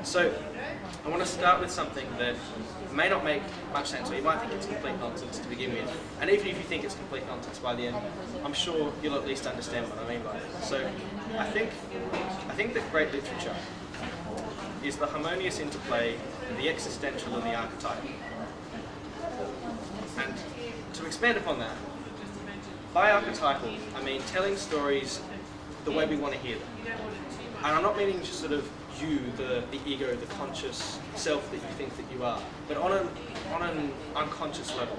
So I want to start with something that may not make much sense, or you might think it's complete nonsense to begin with. And even if you think it's complete nonsense by the end, I'm sure you'll at least understand what I mean by it. So I think that great literature is the harmonious interplay of the existential and the archetypal. And to expand upon that, by archetypal, I mean telling stories the way we want to hear them. And I'm not meaning just sort of you, the ego, the conscious self that you think that you are, but on an unconscious level.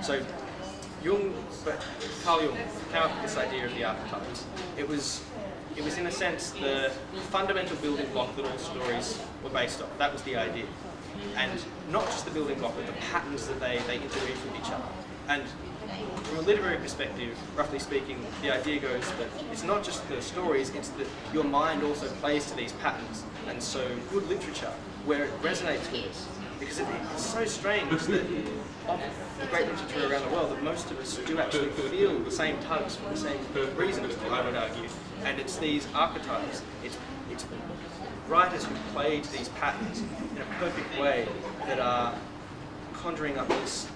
So Carl Jung came up with this idea of the archetypes. It was in a sense the fundamental building block that all stories were based on. That was the idea. And not just the building block, but the patterns that they interweave with each other. And from a literary perspective, roughly speaking, the idea goes that it's not just the stories, it's that your mind also plays to these patterns. And so good literature, where it resonates with us, because it's so strange that of the great literature around the world, that most of us do actually feel the same tugs for the same reasons, I would argue. And it's these archetypes, it's writers who play to these patterns in a perfect way that are conjuring up this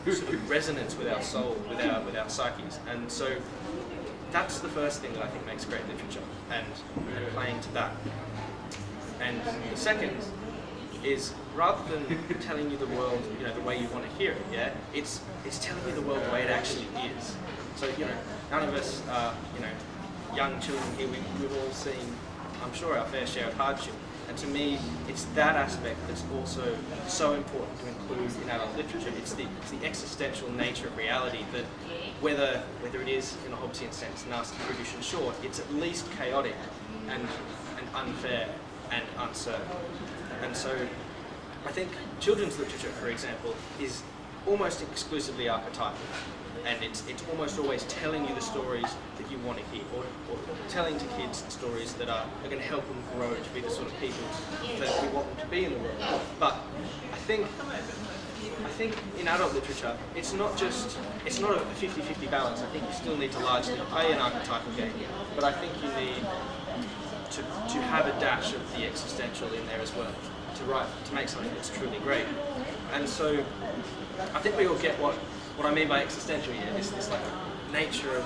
sort of resonance with our soul, with our psyches. And so that's the first thing that I think makes great literature, and playing to that. And the second is, rather than telling you the world, the way you want to hear it, it's telling you the world the way it actually is. So, none of us are, young children here, we've all seen, I'm sure, our fair share of hardship. And to me, it's that aspect that's also so important to include in adult literature. It's the existential nature of reality that, whether it is, in a Hobbesian sense, nasty, brutish and short, it's at least chaotic and unfair and uncertain. And so I think children's literature, for example, is almost exclusively archetypal. And it's almost always telling you the stories that you want to hear, or telling to kids the stories that are going to help them grow to be the sort of people that we want them to be in the world. But I think in adult literature, it's not a 50-50 balance. I think you still need to largely play an archetypal game, but I think you need to have a dash of the existential in there as well, to make something that's truly great. And so I think we all get what I mean by existential here, this like nature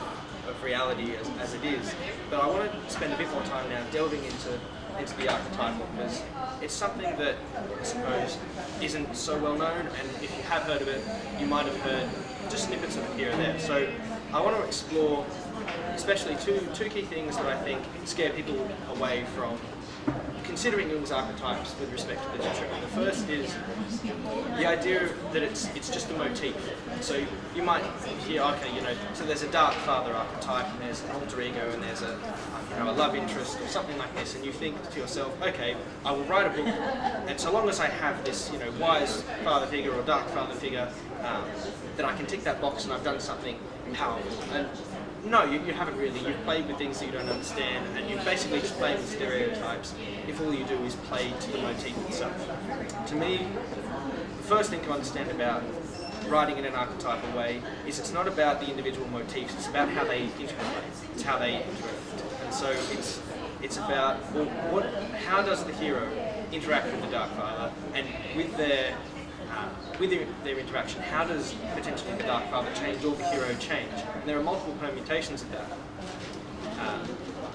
of reality as it is. But I want to spend a bit more time now delving into the archetypal, because it's something that I suppose isn't so well known, and if you have heard of it, you might have heard just snippets of it here and there. So I want to explore especially two key things that I think scare people away from considering Jung's archetypes with respect to literature. The first is the idea that it's just a motif. So you might hear, okay, so there's a dark father archetype, and there's an alter ego, and there's a love interest or something like this, and you think to yourself, okay, I will write a book, and so long as I have this, wise father figure or dark father figure, then I can tick that box and I've done something powerful. And no, you haven't really. You've played with things that you don't understand, and you're basically just playing with stereotypes if all you do is play to the motif itself. To me, the first thing to understand about writing in an archetypal way is it's not about the individual motifs, it's about how they interplay, it's how they interact. And so it's about, how does the hero interact with the Dark Father, and with their interaction, how does potentially the Dark Father change or the hero change? And there are multiple permutations of that.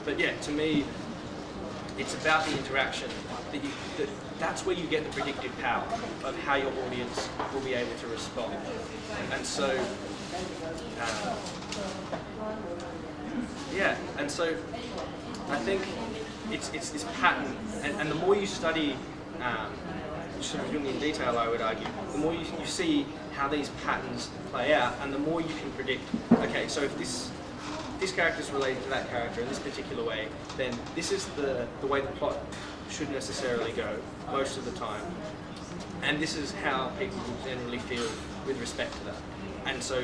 But yeah, to me, it's about the interaction. That's where you get the predictive power of how your audience will be able to respond. And so, I think it's this pattern, and the more you study sort of Jungian detail, I would argue, the more you see how these patterns play out, and the more you can predict, okay, so if this character is related to that character in this particular way, then this is the way the plot should necessarily go most of the time. And this is how people will generally feel with respect to that. And so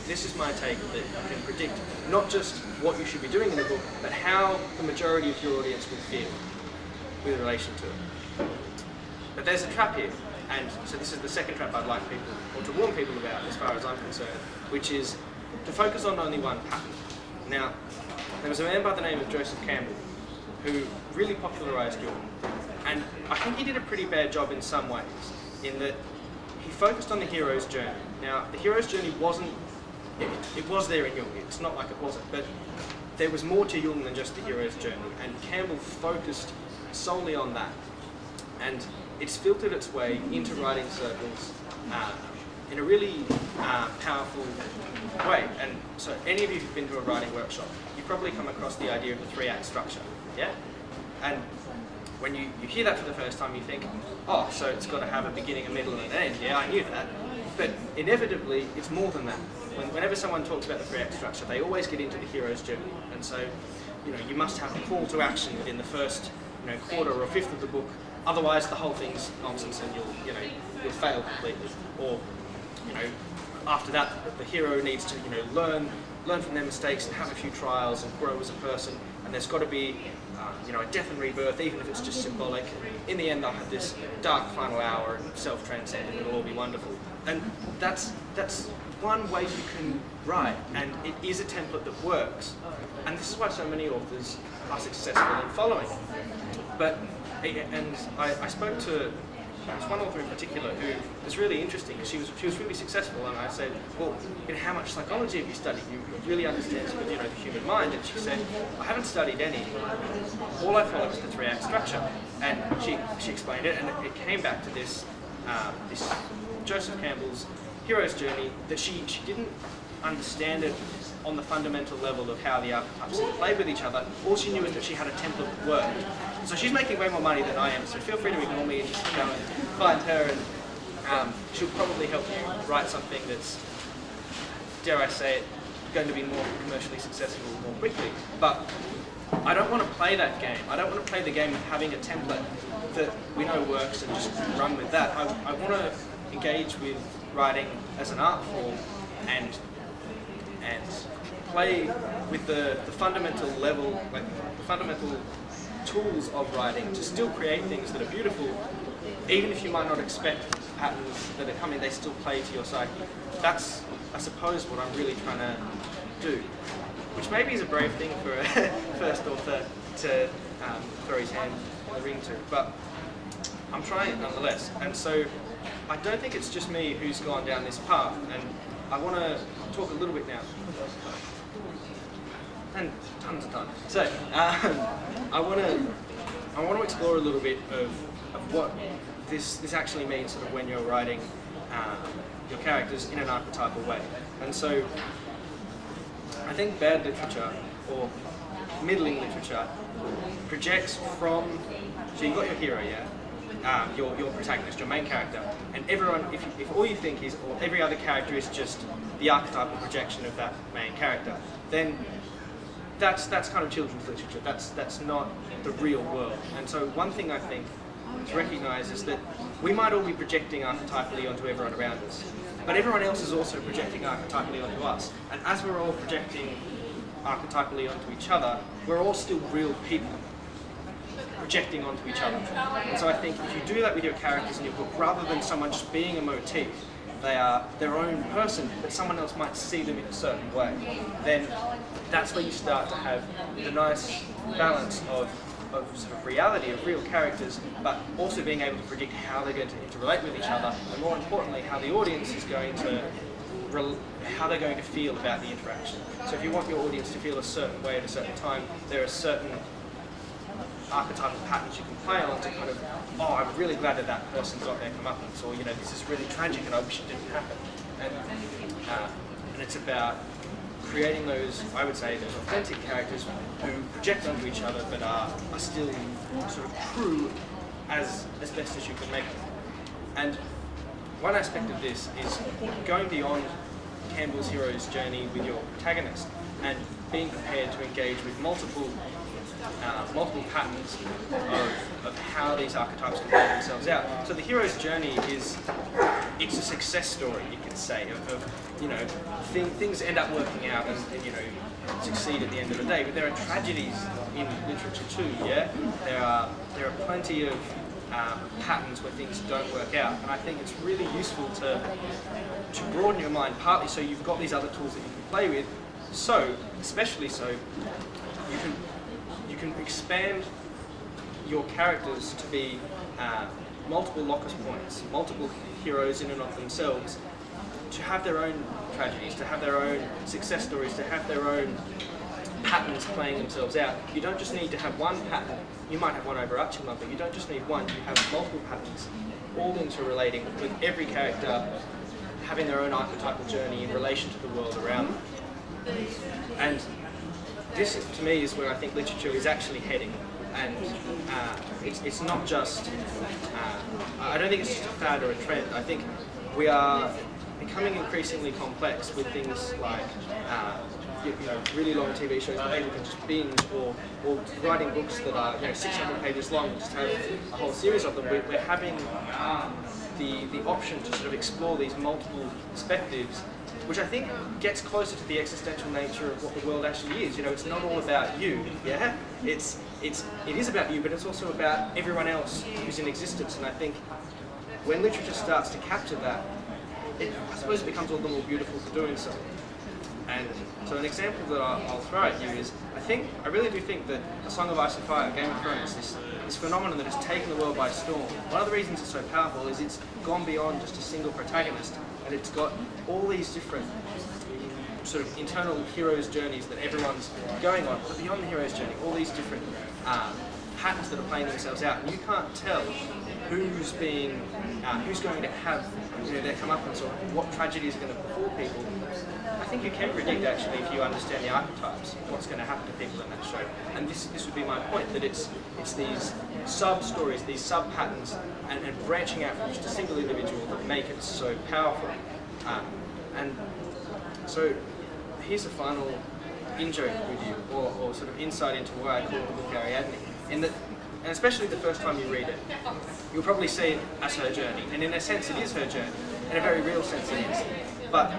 this is my take, that you can predict not just what you should be doing in the book, but how the majority of your audience will feel with relation to it. But there's a trap here, and so this is the second trap I'd like people, or to warn people about as far as I'm concerned, which is to focus on only one pattern. Now, there was a man by the name of Joseph Campbell who really popularised Jung, And I think he did a pretty bad job in some ways, in that he focused on the hero's journey. Now, the hero's journey wasn't, it was there in Jung, it's not like it wasn't, but there was more to Jung than just the hero's journey, and Campbell focused solely on that. And it's filtered its way into writing circles in a really powerful way. And so any of you who've been to a writing workshop, you've probably come across the idea of the 3-act structure, yeah? And when you hear that for the first time, you think, oh, so it's got to have a beginning, a middle, and an end. Yeah, I knew that. But inevitably, it's more than that. Whenever someone talks about the 3-act structure, they always get into the hero's journey. And so, you must have a call to action within the first, quarter or fifth of the book. Otherwise, the whole thing's nonsense, and you'll fail completely. Or, after that, the hero needs to, learn from their mistakes and have a few trials and grow as a person. And there's got to be, a death and rebirth, even if it's just symbolic. In the end, they'll have this dark final hour and self-transcend, and it'll all be wonderful. And that's one way you can write, and it is a template that works. And this is why so many authors are successful in following it. But, and I spoke to there's one author in particular who was really interesting, because she was really successful, and I said, well, how much psychology have you studied? You really understand the human mind. And she said, I haven't studied any. All I follow is the 3-act structure. And she explained it, and it came back to this Joseph Campbell's hero's journey, that she didn't understand it on the fundamental level of how the archetypes play with each other. All she knew is that she had a template that worked. So she's making way more money than I am, so feel free to ignore me and just go and find her, and she'll probably help you write something that's, dare I say it, going to be more commercially successful more quickly. But I don't want to play that game. I don't want to play the game of having a template that we know works and just run with that. I want to engage with writing as an art form and play with the fundamental level, like the fundamental tools of writing to still create things that are beautiful, even if you might not expect patterns that are coming, they still play to your psyche. That's, I suppose, what I'm really trying to do, which maybe is a brave thing for a first author to throw his hand in the ring to, but I'm trying it nonetheless. And so I don't think it's just me who's gone down this path, and I want to talk a little bit now. And tons of time. So I want to explore a little bit of what this actually means sort of when you're writing your characters in an archetypal way. And so I think bad literature or middling literature projects from, so you've got your hero, yeah, your protagonist, your main character, and everyone, if all you think is, or every other character is just the archetypal projection of that main character, then that's kind of children's literature. That's not the real world. And so one thing I think to recognise is that we might all be projecting archetypally onto everyone around us, but everyone else is also projecting archetypally onto us. And as we're all projecting archetypally onto each other, we're all still real people projecting onto each other. And so I think if you do that with your characters in your book, rather than someone just being a motif, they are their own person, but someone else might see them in a certain way, then that's where you start to have the nice balance of sort of reality, of real characters, but also being able to predict how they're going to interrelate with each other, and more importantly, how the audience is going to, how they're going to feel about the interaction. So if you want your audience to feel a certain way at a certain time, there are certain archetypal patterns you can play on to kind of, oh, I'm really glad that person got their comeuppance, or this is really tragic and I wish it didn't happen. And it's about creating those, I would say, those authentic characters who project onto each other but are still sort of true as best as you can make them. And one aspect of this is going beyond Campbell's hero's journey with your protagonist and being prepared to engage with multiple patterns of how these archetypes can play themselves out. So the hero's journey it's a success story, you could say, of things end up working out and succeed at the end of the day. But there are tragedies in literature too, yeah? There are plenty of patterns where things don't work out, and I think it's really useful to broaden your mind, partly so you've got these other tools that you can play with, especially so you can expand your characters to be multiple locus points, multiple heroes in and of themselves, to have their own tragedies, to have their own success stories, to have their own patterns playing themselves out. You don't just need to have one pattern. You might have one overarching one, but you don't just need one. You have multiple patterns, all interrelating, with every character having their own archetypal journey in relation to the world around them. And this, to me, is where I think literature is actually heading. And it's not just, I don't think it's just a fad or a trend. I think we are becoming increasingly complex with things like really long TV shows that people can just binge, or writing books that are 600 pages long, just have a whole series of them. We're having the option to sort of explore these multiple perspectives, which I think gets closer to the existential nature of what the world actually is. It's not all about you, yeah? It is about you, but it's also about everyone else who's in existence. And I think when literature starts to capture that, I suppose it becomes all the more beautiful for doing so. And so an example that I'll throw at you is, I really do think that A Song of Ice and Fire, Game of Thrones, this phenomenon that has taken the world by storm, one of the reasons it's so powerful is it's gone beyond just a single protagonist, and it's got all these different sort of internal hero's journeys that everyone's going on, but beyond the hero's journey, all these different patterns that are playing themselves out, and you can't tell who's going to have their comeuppance, or what tragedies are going to befall people. I think you can predict, actually, if you understand the archetypes, what's going to happen to people in that show. And this would be my point, that it's these sub-stories, these sub-patterns, and branching out from just a single individual that make it so powerful. And so here's a final in-joke with you, or sort of insight into why I call the book Ariadne. In that, and especially the first time you read it, you'll probably see it as her journey. And in a sense, it is her journey. In a very real sense, it is. But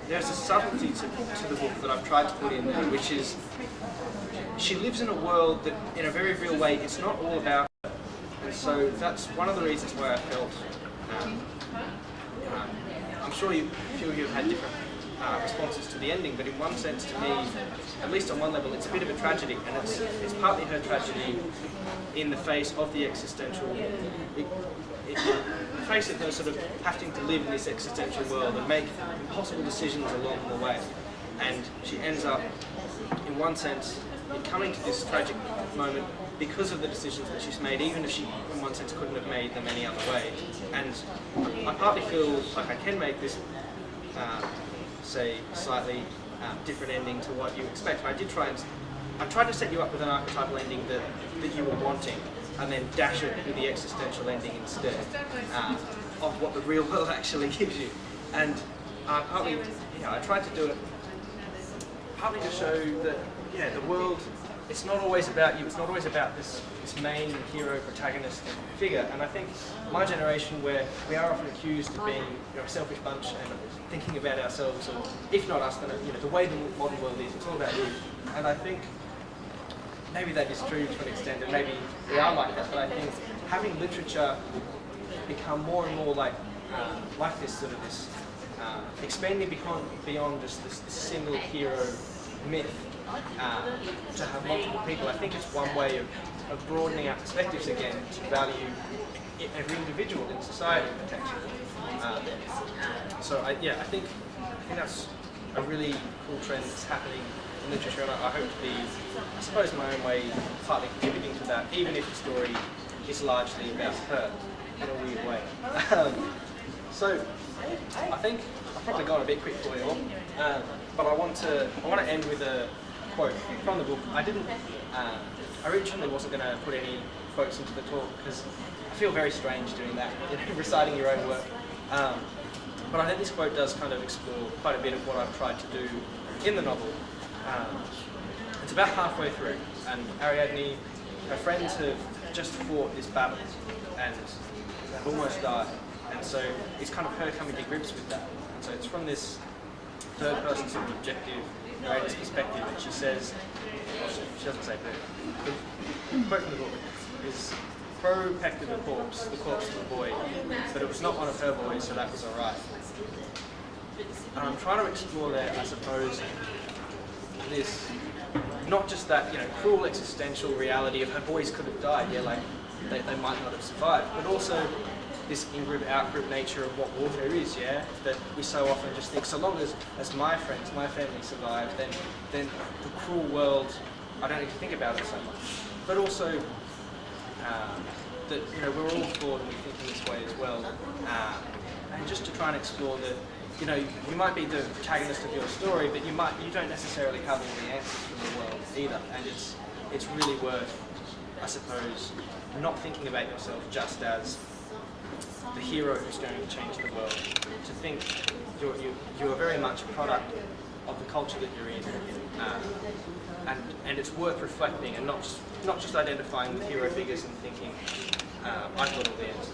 there's a subtlety to the book that I've tried to put in there, which is she lives in a world that, in a very real way, it's not all about her. And so that's one of the reasons why I felt, I'm sure a few of you have had different responses to the ending, but in one sense, to me, at least on one level, it's a bit of a tragedy, and it's partly her tragedy in the face of the existential, in the face of her sort of having to live in this existential world and make impossible decisions along the way. And she ends up, in one sense, coming to this tragic moment because of the decisions that she's made, even if she, in one sense, couldn't have made them any other way. And I partly feel like I can make this say, slightly different ending to what you expect. And I tried to set you up with an archetypal ending that you were wanting, and then dash it with the existential ending instead of what the real world actually gives you. And partly, I tried to do it partly to show that, the world, it's not always about you, it's not always about this main hero protagonist figure. And I think my generation, where we are often accused of being a selfish bunch and thinking about ourselves, or if not us, then the way the modern world is, it's all about you. And I think maybe that is true to an extent, and maybe we are like that, but I think having literature become more and more like this sort of this expanding beyond just this single hero myth, to have multiple people, I think it's one way of broadening our perspectives again, to value every individual in society potentially. So I think that's a really cool trend that's happening in literature, and I hope to be, I suppose, in my own way, partly contributing to that, even if the story is largely about her in a weird way. So I think I've probably gone a bit quick for you all, but I want to end with a quote from the book. I originally wasn't going to put any quotes into the talk because I feel very strange doing that, reciting your own work. But I think this quote does kind of explore quite a bit of what I've tried to do in the novel. It's about halfway through, and Ariadne, her friends have just fought this battle, and they've almost died. And so it's kind of her coming to grips with that. And so it's from this third person sort of objective narrator's perspective that she says, she doesn't say who. The quote from the book is, "Pro pecked the corpse of a boy, but it was not one of her boys, so that was alright." And I'm trying to explore there, I suppose, this not just that, you know, cruel existential reality of her boys could have died, yeah, like they might not have survived, but also this in-group, out-group nature of what warfare is, yeah, that we so often just think, so long as my friends, my family survive, then the cruel world, I don't need to think about it so much. But also that, you know, we're all flawed and we think in this way as well, and just to try and explore that, you know, you might be the protagonist of your story, but you don't necessarily have all the answers from the world either, and it's really worth, I suppose, not thinking about yourself just as the hero who's going to change the world. To think you're very much a product of the culture that you're in, and it's worth reflecting and not just identifying with hero figures and thinking I've got all the answers.